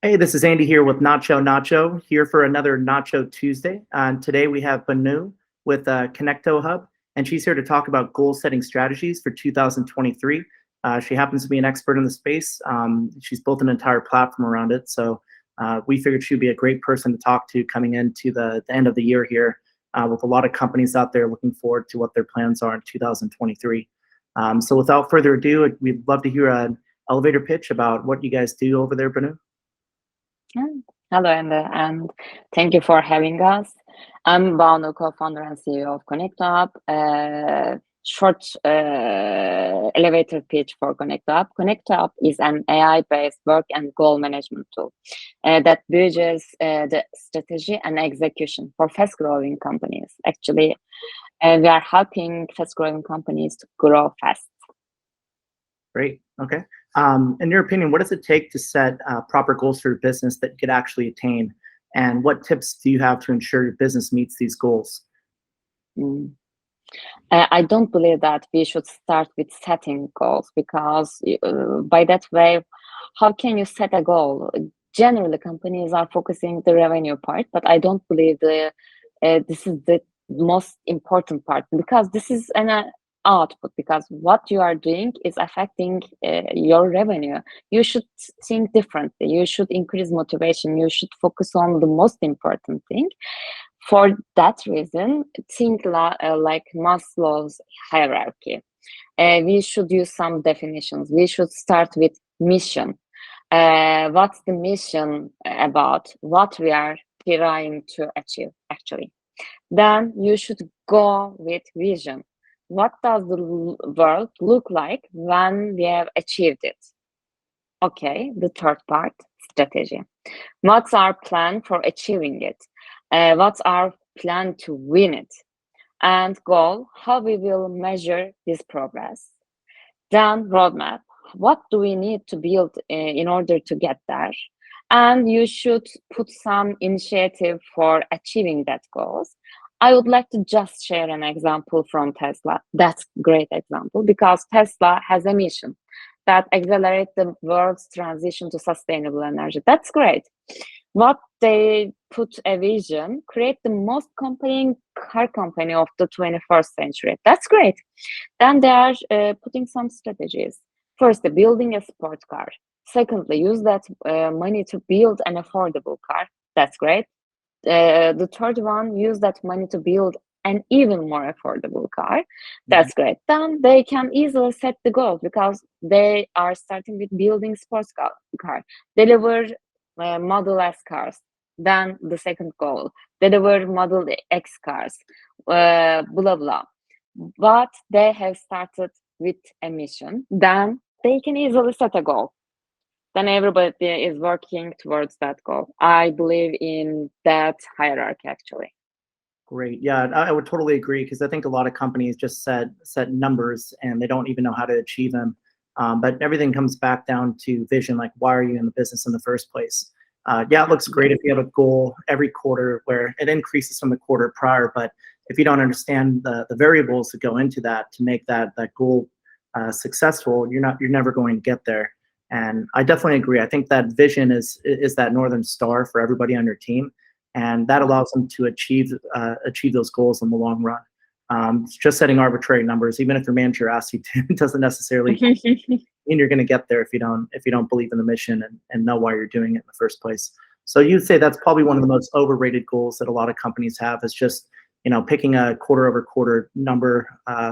Hey, this is Andy here with NachoNacho, here for another Nacho Tuesday. And today we have Banu with ConectoHub, and she's here to talk about goal-setting strategies for 2023. She happens to be an expert in the space. She's built an entire platform around it, so we figured she'd be a great person to talk to coming into the end of the year here, with a lot of companies out there looking forward to what their plans are in 2023. So without further ado, we'd love to hear an elevator pitch about what you guys do over there, Banu. Yeah. Hello, and thank you for having us. I'm Banu, co-founder and CEO of ConectoHub. Short elevator pitch for ConectoHub. ConectoHub is an AI-based work and goal management tool that bridges the strategy and execution for fast-growing companies. Actually, we are helping fast-growing companies to grow fast. Great. Okay. In your opinion, what does it take to set proper goals for your business that you could actually attain? And what tips do you have to ensure your business meets these goals? Mm. I don't believe that we should start with setting goals because by that way, how can you set a goal? Generally, companies are focusing the revenue part, but I don't believe this is the most important part because this is an output because what you are doing is affecting your revenue. You should think differently. You should increase motivation. You should focus on the most important thing. For that reason, think like Maslow's hierarchy. We should use some definitions. We should start with mission. What's the mission about? What we are trying to achieve, actually. Then you should go with vision. What does the world look like when we have achieved it? Okay, the third part, strategy. What's our plan for achieving it? What's our plan to win it? And goal, how we will measure this progress. Then roadmap, what do we need to build in order to get there? And you should put some initiative for achieving that goals. I would like to just share an example from Tesla. That's a great example because Tesla has a mission that accelerate the world's transition to sustainable energy. That's great. What they put a vision, create the most compelling car company of the 21st century. That's great. Then they are putting some strategies. First, building a sports car. Secondly, use that money to build an affordable car. That's great. The third one, use that money to build an even more affordable car. That's great. Then they can easily set the goal because they are starting with building sports car. Deliver Model S cars. Then the second goal, deliver Model X cars. Blah blah. But they have started with a mission. Then they can easily set a goal. Then everybody is working towards that goal. I believe in that hierarchy, actually. Great. Yeah, I would totally agree because I think a lot of companies just set numbers and they don't even know how to achieve them. But everything comes back down to vision, like why are you in the business in the first place? Yeah, it looks great if you have a goal every quarter where it increases from the quarter prior, but if you don't understand the variables that go into that to make that goal successful, you're never going to get there. And I definitely agree. I think that vision is that northern star for everybody on your team, and that allows them to achieve those goals in the long run. Just setting arbitrary numbers, even if your manager asks you to, it doesn't necessarily mean you're going to get there if you don't believe in the mission and know why you're doing it in the first place. So you'd say that's probably one of the most overrated goals that a lot of companies have is just picking a quarter over quarter number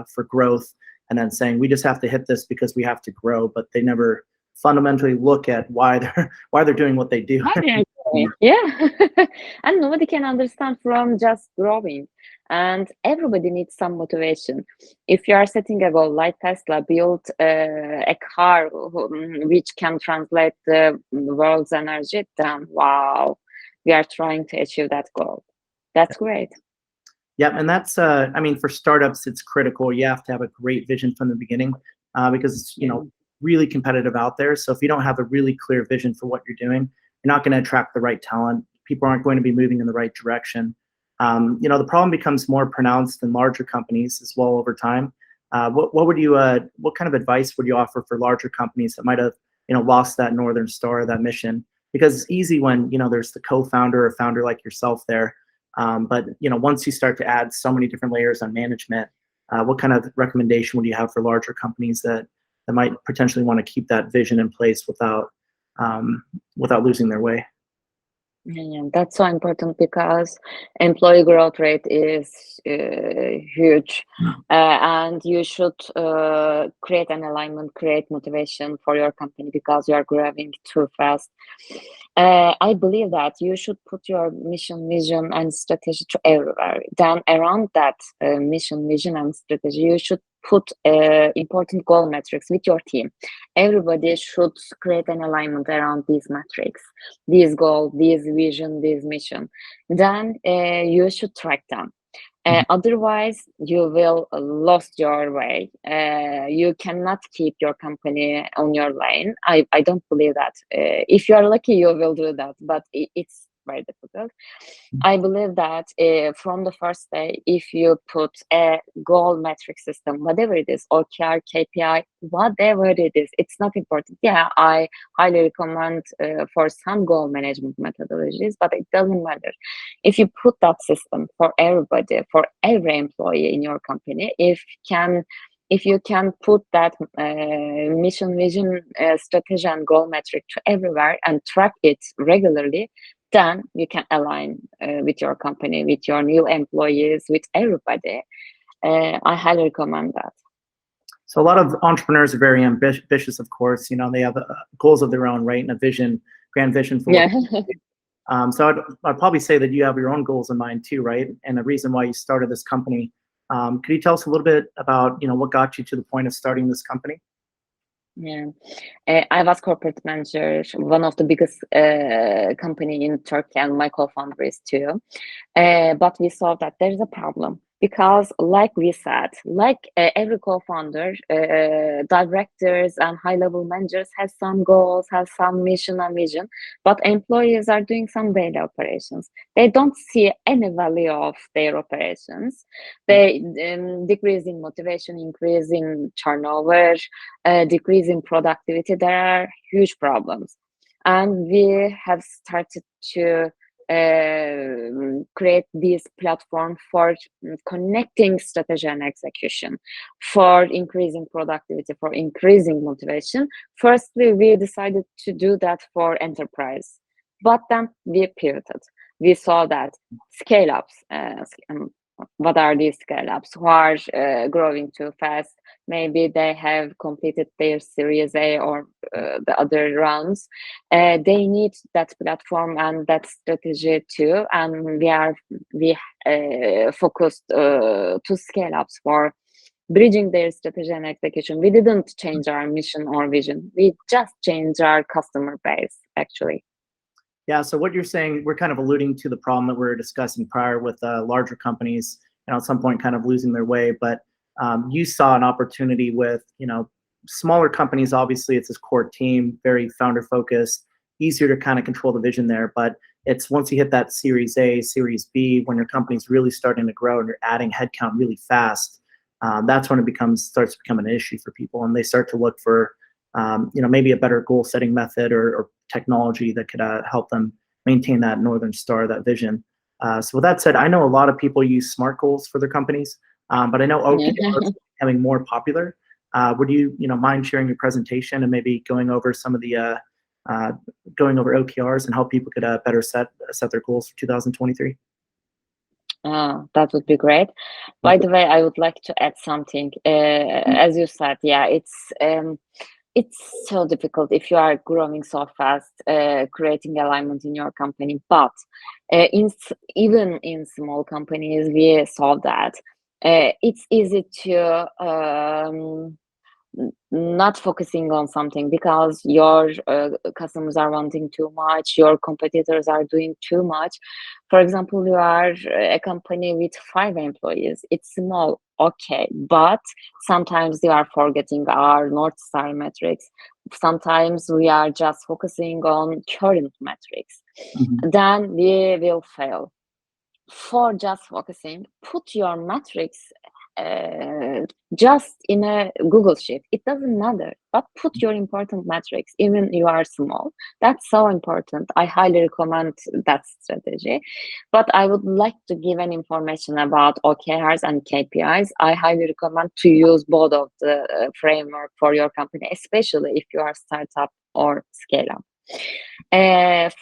for growth and then saying we just have to hit this because we have to grow, but they never fundamentally look at why they're doing what they do. Yeah. And nobody can understand from just growing. And everybody needs some motivation. If you are setting a goal like Tesla, build a car which can translate the world's energy, then wow, we are trying to achieve that goal. That's great. Yeah, and that's I mean, for startups, it's critical. You have to have a great vision from the beginning because it's really competitive out there. So if you don't have a really clear vision for what you're doing, you're not going to attract the right talent. People aren't going to be moving in the right direction. The problem becomes more pronounced in larger companies as well over time. What kind of advice would you offer for larger companies that might have lost that northern star, that mission? because it's easy when, there's the co-founder or founder like yourself there. But, once you start to add so many different layers on management, what kind of recommendation would you have for larger companies that might potentially want to keep that vision in place without losing their way? Yeah, that's so important because employee growth rate is huge, and you should create an alignment, create motivation for your company because you are growing too fast. I believe that you should put your mission, vision, and strategy to everywhere. Then around that mission, vision, and strategy, you should put important goal metrics with your team. Everybody should create an alignment around these metrics, these goals, these vision, this mission. Then you should track them. Otherwise, you will lost your way. You cannot keep your company on your lane. I don't believe that. If you are lucky, you will do that, but it's very difficult. I believe that from the first day, if you put a goal metric system, whatever it is, OKR, KPI, whatever it is, it's not important. Yeah, I highly recommend for some goal management methodologies, but it doesn't matter. If you put that system for everybody, for every employee in your company, if you can put that mission, vision, strategy, and goal metric to everywhere and track it regularly, then you can align with your company, with your new employees, with everybody. I highly recommend that. So a lot of entrepreneurs are very ambitious, of course. They have goals of their own, right, and a vision, grand vision for. Yeah. So I'd probably say that you have your own goals in mind too, right? And the reason why you started this company. Could you tell us a little bit about what got you to the point of starting this company? Yeah, I was corporate manager, one of the biggest company in Turkey, and my co-founder is too. But we saw that there is a problem because, like we said, every co-founder, directors and high-level managers has some goals, has some mission and vision, but employees are doing some daily operations. They don't see any value of their operations. They decrease in motivation, increase in turnover, decrease in productivity. There are huge problems, and we have started to create this platform for connecting strategy and execution, for increasing productivity, for increasing motivation. Firstly, we decided to do that for enterprise, but then we pivoted. We saw that scale-ups, what are these scale-ups who are growing too fast? Maybe they have completed their Series A or the other rounds. They need that platform and that strategy too. And we focused to scale-ups for bridging their strategy and execution. We didn't change our mission or vision. We just changed our customer base, actually. Yeah, so what you're saying, we're kind of alluding to the problem that we were discussing prior with larger companies, at some point kind of losing their way. But you saw an opportunity with, smaller companies. Obviously, it's this core team, very founder focused, easier to kind of control the vision there. But it's once you hit that Series A, Series B, when your company's really starting to grow and you're adding headcount really fast, that's when it starts to become an issue for people, and they start to look for maybe a better goal setting method or technology that could help them maintain that Northern Star, that vision. So with that said, I know a lot of people use SMART goals for their companies, but I know OKRs are becoming more popular. Would you mind sharing your presentation and maybe going over some of the going over OKRs and how people could better set their goals for 2023? That would be great. By the way, I would like to add something. As you said, yeah, it's so difficult if you are growing so fast, creating alignment in your company. But even in small companies, we saw that it's easy to not focusing on something because your customers are wanting too much, your competitors are doing too much. For example, you are a company with 5 employees. It's small, okay, but sometimes you are forgetting our North Star metrics. Sometimes we are just focusing on current metrics. Then we will fail. For just focusing, put your metrics just in a Google Sheet. It doesn't matter, but put your important metrics, even you are small. That's so important. I highly recommend that strategy. But I would like to give an information about OKRs and KPIs. I highly recommend to use both of the framework for your company, especially if you are startup or scale up.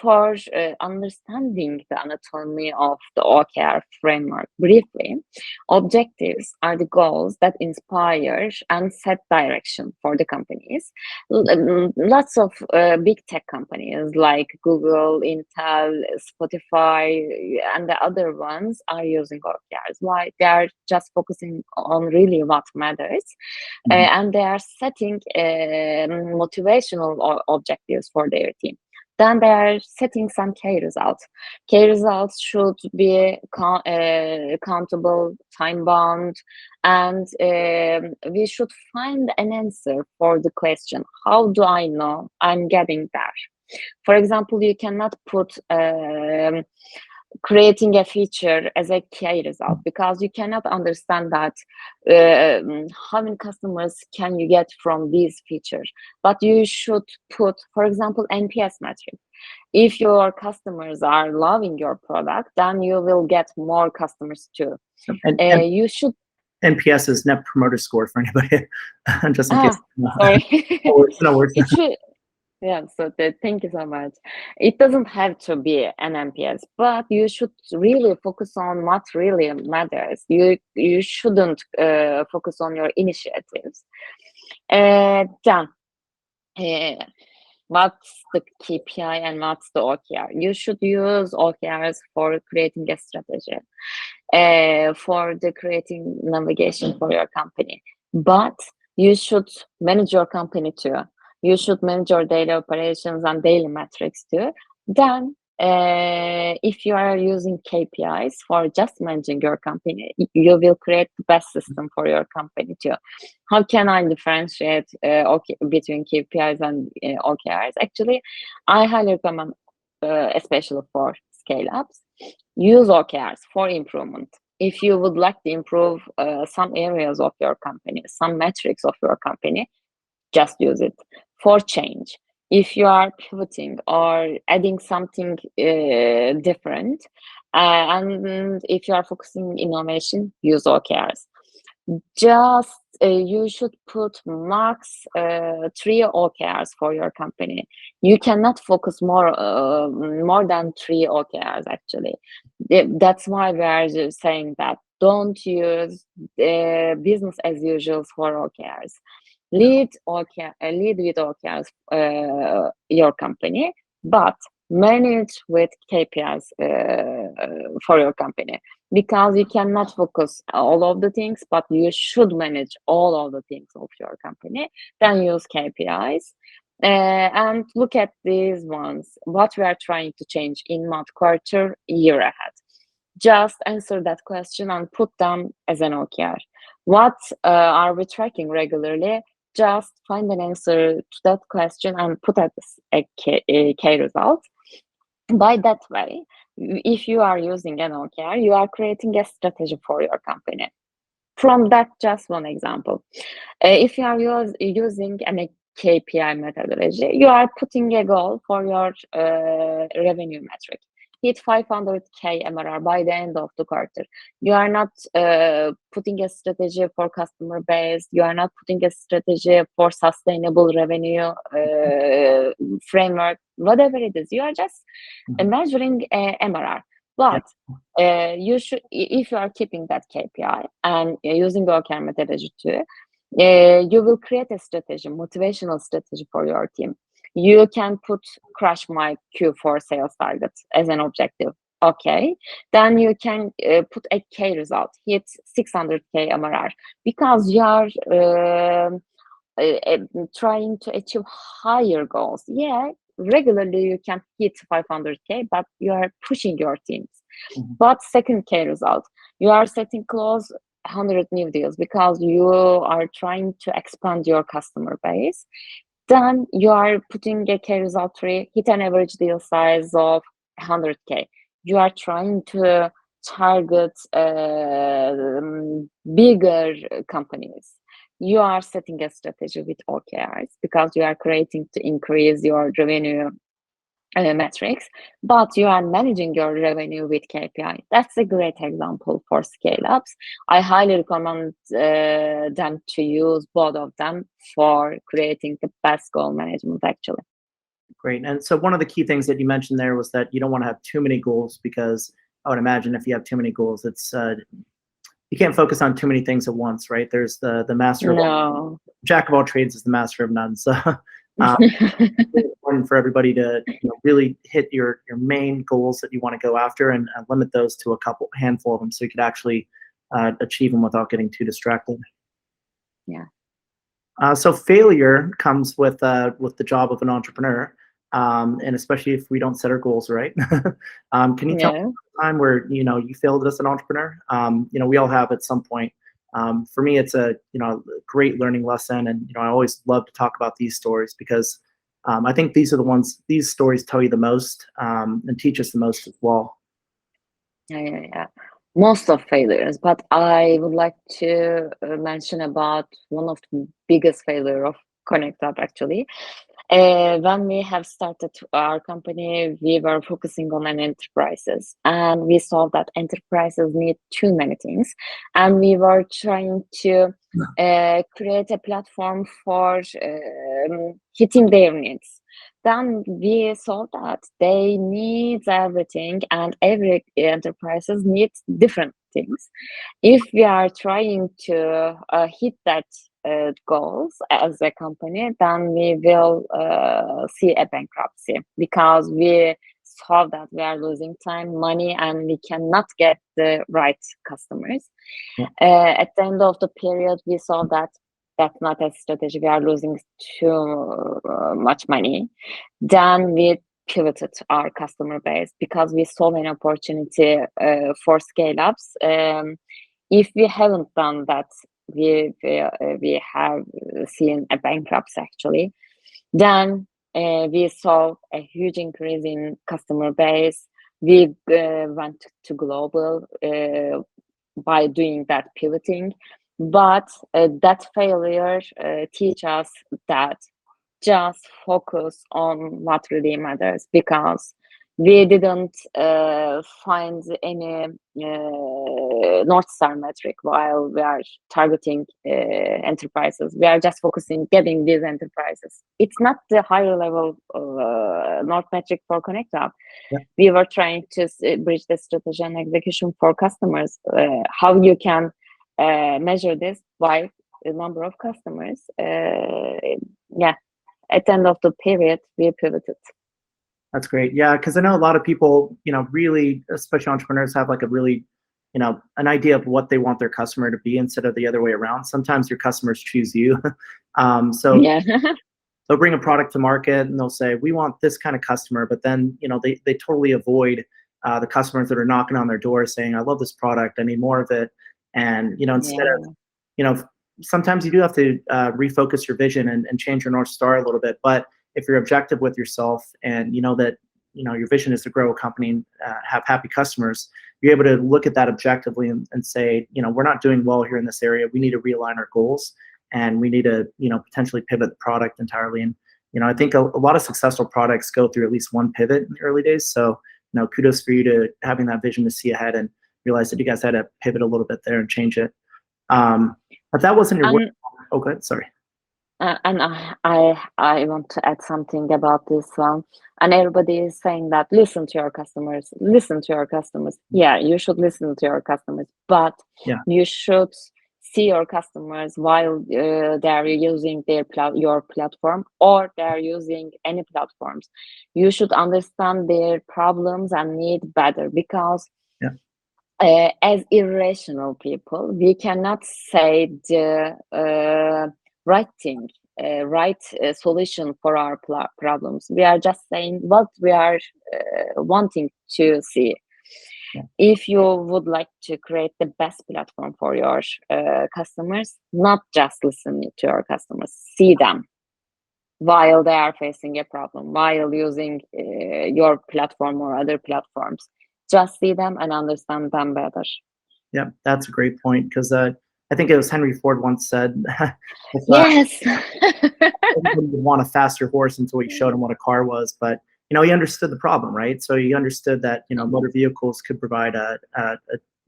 For understanding the anatomy of the OKR framework briefly, objectives are the goals that inspire and set direction for the companies. Lots of big tech companies like Google, Intel, Spotify, and the other ones are using OKRs. Why? They are just focusing on really what matters, and they are setting motivational objectives for their team. Then they are setting some key results. Key results should be countable, time-bound, and we should find an answer for the question, how do I know I'm getting there? For example, you cannot put creating a feature as a key result, because you cannot understand that how many customers can you get from these features. But you should put, for example, NPS metric. If your customers are loving your product, then you will get more customers too. And you should NPS is Net Promoter Score for anybody, just in case. Sorry. No worries. It should. Yeah, so thank you so much. It doesn't have to be an NPS, but you should really focus on what really matters. You shouldn't focus on your initiatives. Then, what's the KPI and what's the OKR? You should use OKRs for creating a strategy, for the creating navigation for your company. But you should manage your company too. You should manage your daily operations and daily metrics too. Then, if you are using KPIs for just managing your company, you will create the best system for your company too. How can I differentiate between KPIs and OKRs? Actually, I highly recommend, especially for scale-ups, use OKRs for improvement. If you would like to improve some areas of your company, some metrics of your company, just use it. For change, if you are pivoting or adding something different, and if you are focusing innovation, use OKRs. Just you should put max 3 OKRs for your company. You cannot focus more than 3 OKRs actually. That's why we are saying that don't use business as usual for OKRs. Lead with OKRs your company, but manage with KPIs for your company, because you cannot focus all of the things, but you should manage all of the things of your company. Then use KPIs and look at these ones, what we are trying to change in month, quarter, year ahead. Just answer that question and put them as an OKR. What are we tracking regularly? Just find an answer to that question and put as a key result. By that way, if you are using an OKR, you are creating a strategy for your company. From that, just one example. If you are using a KPI methodology, you are putting a goal for your revenue metric. Hit 500K MRR by the end of the quarter. You are not putting a strategy for customer base. You are not putting a strategy for sustainable revenue framework, whatever it is. You are just measuring MRR. But you should, if you are keeping that KPI and using the OKR methodology too, you will create a strategy, motivational strategy for your team. You can put crush my Q4 sales targets as an objective. Okay, then you can put a key result, hit 600K MRR, because you are trying to achieve higher goals. Yeah, regularly you can hit 500K, but you are pushing your teams. But second key result, you are setting close 100 new deals because you are trying to expand your customer base. Then you are putting a key result 3, hit an average deal size of 100K. You are trying to target bigger companies, you are setting a strategy with OKRs because you are creating to increase your revenue metrics, but you are managing your revenue with KPI. That's a great example for scale-ups. I highly recommend them to use both of them for creating the best goal management, actually. Great. And so one of the key things that you mentioned there was that you don't want to have too many goals, because I would imagine if you have too many goals, it's you can't focus on too many things at once, right? There's the master of all, jack of all trades is the master of none. So it's important for everybody to really hit your main goals that you want to go after, and limit those to a handful of them, so you could actually achieve them without getting too distracted. Yeah. So failure comes with the job of an entrepreneur, and especially if we don't set our goals right. Can you tell me a time where you failed as an entrepreneur? We all have at some point. For me, it's a great learning lesson, and I always love to talk about these stories, because I think these stories tell you the most, and teach us the most as well. Yeah. Most of failures, but I would like to mention about one of the biggest failure of ConectoHub, actually. When we have started our company, we were focusing on an enterprises, and we saw that enterprises need too many things, and we were trying to create a platform for hitting their needs. Then we saw that they need everything, and every enterprises needs different things. If we are trying to hit that goals as a company, then we will see a bankruptcy, because we saw that we are losing time, money, and we cannot get the right customers. At the end of the period, we saw that that's not a strategy. We are losing too much money. Then we pivoted our customer base, because we saw an opportunity for scale-ups. If we haven't done that, we have seen a bankruptcy, actually. Then we saw a huge increase in customer base. We went to global by doing that pivoting. But that failure teach us that just focus on what really matters, because we didn't find any North Star metric while we are targeting enterprises. We are just focusing getting these enterprises. It's not the higher level North metric for ConectoHub. We were trying to bridge the strategy and execution for customers. How you can measure this by the number of customers. At the end of the period, we pivoted. That's great. Yeah, because I know a lot of people, really, especially entrepreneurs, have like a really, an idea of what they want their customer to be, instead of the other way around. Sometimes your customers choose you. So they'll bring a product to market and they'll say, we want this kind of customer, but then, they totally avoid the customers that are knocking on their door saying, I love this product, I need more of it. And, instead of, sometimes you do have to refocus your vision and change your North Star a little bit. But if you're objective with yourself, and that your vision is to grow a company and have happy customers, you're able to look at that objectively and say, we're not doing well here in this area. We need to realign our goals, and we need to potentially pivot the product entirely. And I think a lot of successful products go through at least one pivot in the early days. So kudos for you to having that vision to see ahead and realize that you guys had to pivot a little bit there and change it. But that wasn't your work. Oh, good. Sorry. And I want to add something about this one. And everybody is saying that listen to your customers, listen to your customers. Yeah, you should listen to your customers, but you should see your customers while they are using your platform, or they are using any platforms. You should understand their problems and need better, because as irrational people, we cannot say the right thing, right solution for our problems. We are just saying what we are wanting to see. If you would like to create the best platform for your customers, not just listen to your customers, see them while they are facing a problem, while using your platform or other platforms. Just see them and understand them better. Yeah, that's a great point, because I think it was Henry Ford once said, if, Yes. everybody would want a faster horse until he showed him what a car was, but he understood the problem, right? So he understood that motor vehicles could provide a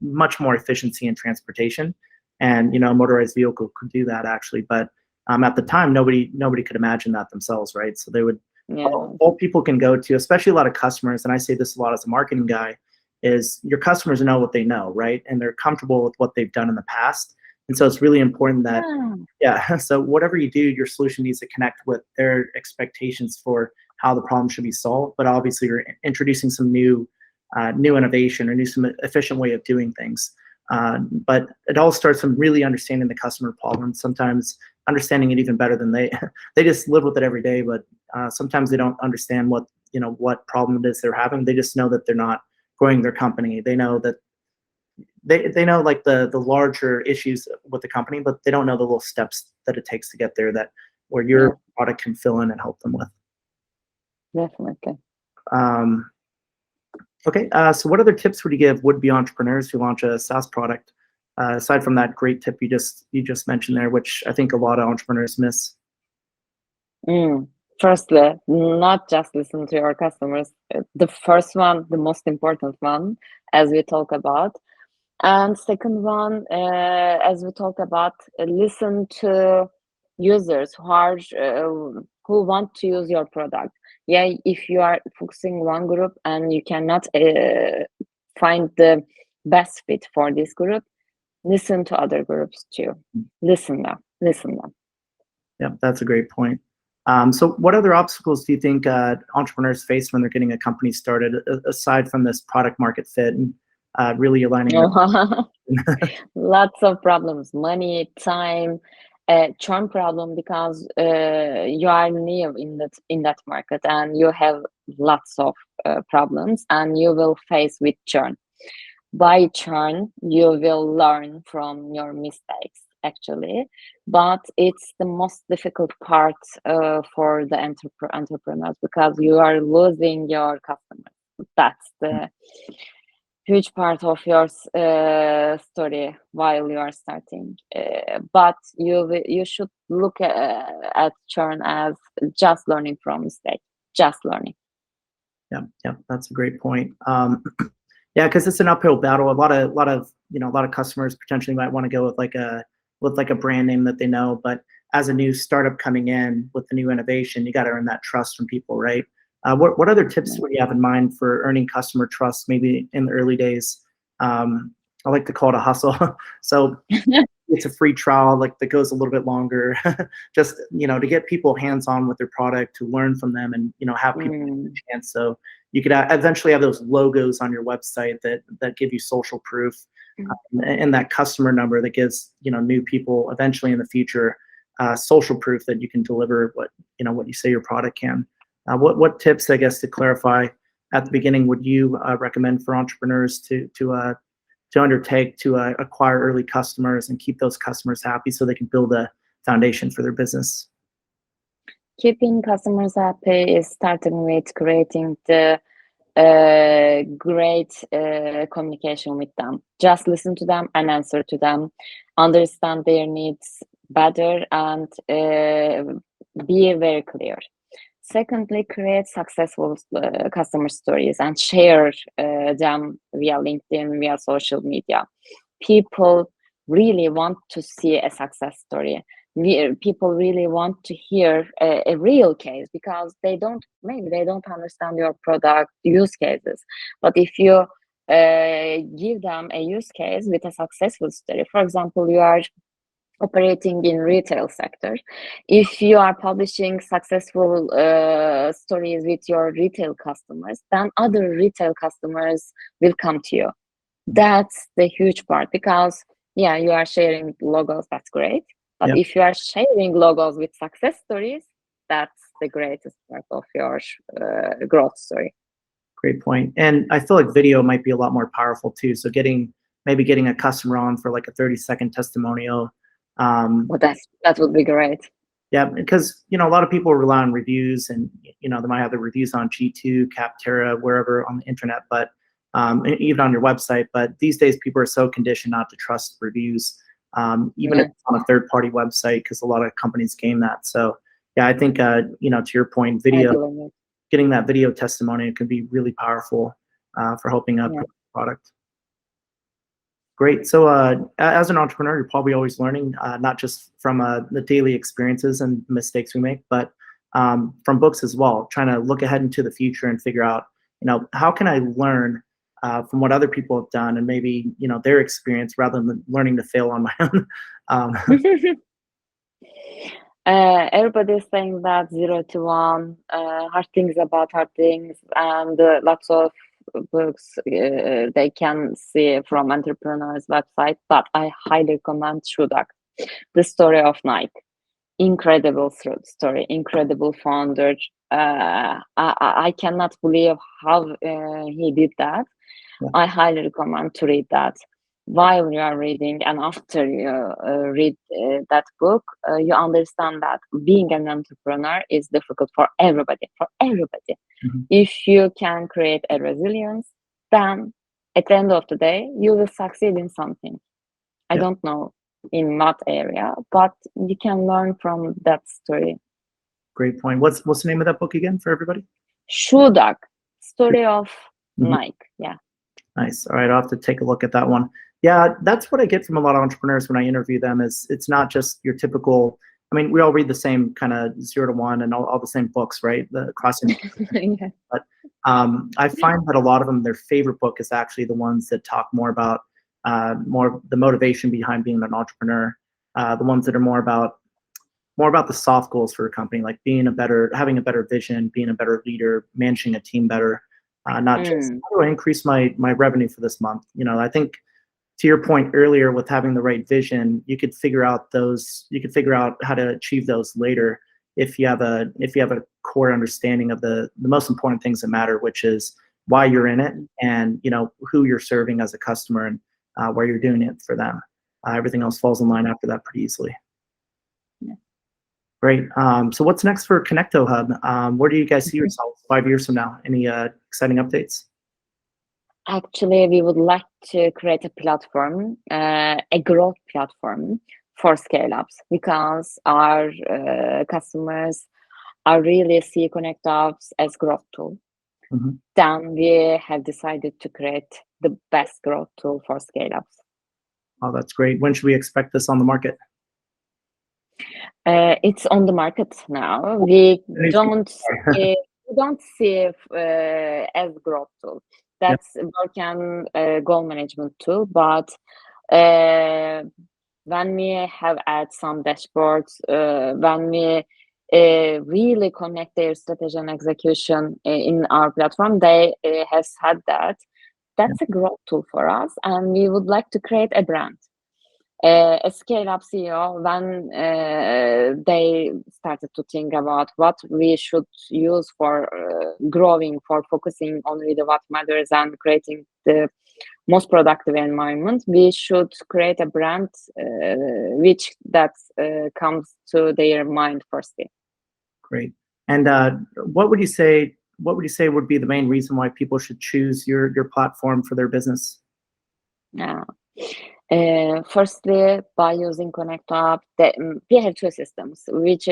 much more efficiency in transportation, and a motorized vehicle could do that actually. But at the time, nobody could imagine that themselves, right? So they would Yeah. all people can go to, especially a lot of customers, and I say this a lot as a marketing guy, is your customers know what they know, right? And they're comfortable with what they've done in the past. And so it's really important that, yeah, so whatever you do, your solution needs to connect with their expectations for how the problem should be solved. But obviously, you're introducing some new innovation or some efficient way of doing things. But it all starts from really understanding the customer problem. Sometimes understanding it even better than they just live with it every day. But sometimes they don't understand what problem it is they're having. They just know that they're not growing their company. They know that they know like the larger issues with the company, but they don't know the little steps that it takes to get there, that where your product can fill in and help them with. Definitely. Okay, so what other tips would you give would-be entrepreneurs who launch a SaaS product, aside from that great tip you just mentioned there, which I think a lot of entrepreneurs miss? Firstly, not just listen to your customers. The first one, the most important one, as we talk about. And second one, as we talk about, listen to users who want to use your product. Yeah, if you are focusing one group and you cannot find the best fit for this group, listen to other groups too. Listen them. Yeah, that's a great point. So what other obstacles do you think entrepreneurs face when they're getting a company started, aside from this product market fit and really aligning? Lots of problems: money, time, churn problem, because you are new in that market and you have lots of problems, and you will face with churn. By churn, you will learn from your mistakes, actually, but it's the most difficult part for the entrepreneurs, because you are losing your customers. That's the huge part of your story while you are starting. But you should look at churn as just learning from mistakes, just learning. Yeah, that's a great point. Yeah, because it's an uphill battle. A lot of customers potentially might want to go with like a brand name that they know, but as a new startup coming in with the new innovation, you got to earn that trust from people, right? What other tips would you have in mind for earning customer trust, maybe in the early days? I like to call it a hustle. So it's a free trial, like that goes a little bit longer, just to get people hands-on with their product, to learn from them, and have people get a chance. So you could eventually have those logos on your website that give you social proof, and that customer number that gives new people eventually in the future social proof that you can deliver what you say your product can. What tips, I guess, to clarify at the beginning, would you recommend for entrepreneurs to undertake to acquire early customers and keep those customers happy so they can build a foundation for their business? Keeping customers happy is starting with creating the great communication with them. Just listen to them and answer to them, understand their needs better, and be very clear. Secondly, create successful customer stories and share them via LinkedIn, via social media. People really want to see a success story. People really want to hear a real case, because maybe they don't understand your product use cases. But if you give them a use case with a successful story, for example, you are operating in retail sector, if you are publishing successful stories with your retail customers, then other retail customers will come to you. That's the huge part, because you are sharing logos, that's great, but if you are sharing logos with success stories, that's the greatest part of your growth story. Great point. And I feel like video might be a lot more powerful too. So maybe getting a customer on for like a 30-second testimonial. Well, that would be great. Yeah, because a lot of people rely on reviews, and they might have the reviews on G2, Capterra, wherever on the internet. But even on your website. But these days, people are so conditioned not to trust reviews, even if it's on a third-party website, because a lot of companies game that. So yeah, I think to your point, getting that video testimony can be really powerful for helping a product. Great. So as an entrepreneur, you're probably always learning, not just from the daily experiences and mistakes we make, but from books as well, trying to look ahead into the future and figure out, how can I learn from what other people have done and maybe, their experience rather than learning to fail on my own. Everybody's saying that 0 to 1, hard things about hard things, and lots of books they can see from entrepreneurs' website. But I highly recommend NachoTuesday, The Story of Nike. Incredible story, incredible founder. I cannot believe how he did that. Yeah. I highly recommend to read that. While you are reading and after you read that book, you understand that being an entrepreneur is difficult for everybody. Mm-hmm. If you can create a resilience, then at the end of the day, you will succeed in something. I don't know in what area, but you can learn from that story. Great point. What's the name of that book again for everybody? NachoTuesday, Story of Nike. Yeah. Nice. All right, I'll have to take a look at that one. Yeah, that's what I get from a lot of entrepreneurs when I interview them. Is it's not just your typical. I mean, we all read the same kind of 0 to 1 and all the same books, right? The crossing. Yeah. But I find that a lot of them, their favorite book is actually the ones that talk more about more the motivation behind being an entrepreneur. The ones that are more about the soft goals for a company, like having a better vision, being a better leader, managing a team better. Not just how do I increase my revenue for this month. I think to your point earlier with having the right vision, you could figure out how to achieve those later if you have a core understanding of the most important things that matter, which is why you're in it and who you're serving as a customer and where you're doing it for them. Everything else falls in line after that pretty easily. Yeah. Great. So what's next for ConectoHub? Where do you guys see yourselves 5 years from now? Any exciting updates? Actually, we would like to create a platform, a growth platform for scale-ups, because our customers are really see ConectoHubs as growth tool. Mm-hmm. Then we have decided to create the best growth tool for scale-ups. Oh, that's great. When should we expect this on the market? It's on the market now. We don't see it as growth tool. That's work and goal management tool. But when we have add some dashboards, when we really connect their strategy and execution in our platform, they have said that that's a growth tool for us, and we would like to create a brand. A scale-up CEO, when they started to think about what we should use for growing, for focusing on really what matters and creating the most productive environment, we should create a brand which that comes to their mind firstly. Great. And what would you say would be the main reason why people should choose your platform for their business? Yeah. Firstly, by using ConectoHub, we have two systems, which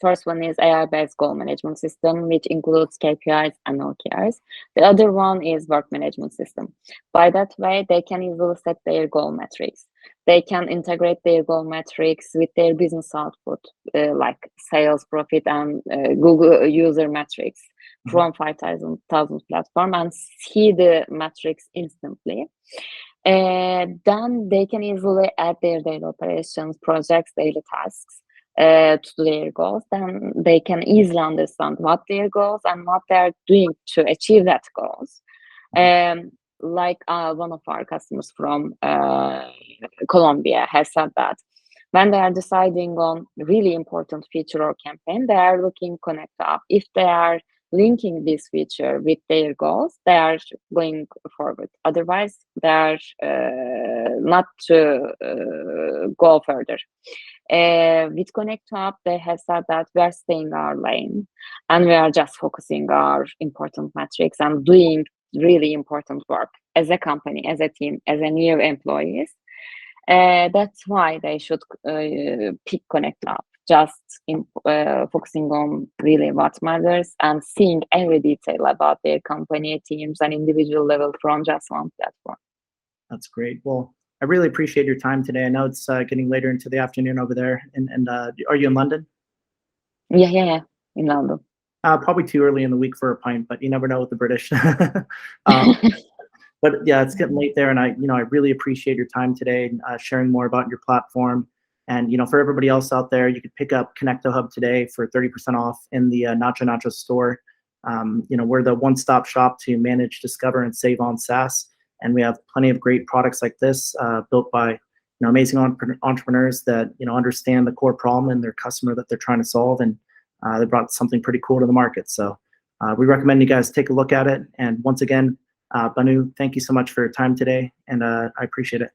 first one is AI-based goal management system, which includes KPIs and OKRs. The other one is work management system. By that way, they can easily set their goal metrics. They can integrate their goal metrics with their business output, like sales, profit, and Google user metrics from 5,000 platform, and see the metrics instantly. Then they can easily add their daily operations, projects, daily tasks to their goals. Then they can easily understand what their goals and what they're doing to achieve that goals. Like one of our customers from Colombia has said that when they are deciding on really important feature or campaign, they are looking ConectoHub. If they are linking this feature with their goals, they are going forward. Otherwise, they are not to go further. With ConectoHub, they have said that we are staying our lane and we are just focusing our important metrics and doing really important work as a company, as a team, as a new employees. That's why they should pick ConectoHub, just focusing on really what matters and seeing every detail about their company, teams, and individual level from just one platform. That's great. Well, I really appreciate your time today. I know it's getting later into the afternoon over there. And are you in London? Yeah, in London. Probably too early in the week for a pint, but you never know with the British. But yeah, it's getting late there, and I really appreciate your time today, sharing more about your platform. And for everybody else out there, you could pick up ConectoHub today for 30% off in the NachoNacho store. We're the one-stop shop to manage, discover, and save on SaaS, and we have plenty of great products like this built by amazing entrepreneurs that understand the core problem and their customer that they're trying to solve, and they brought something pretty cool to the market. So we recommend you guys take a look at it. And once again, Banu, thank you so much for your time today, and I appreciate it.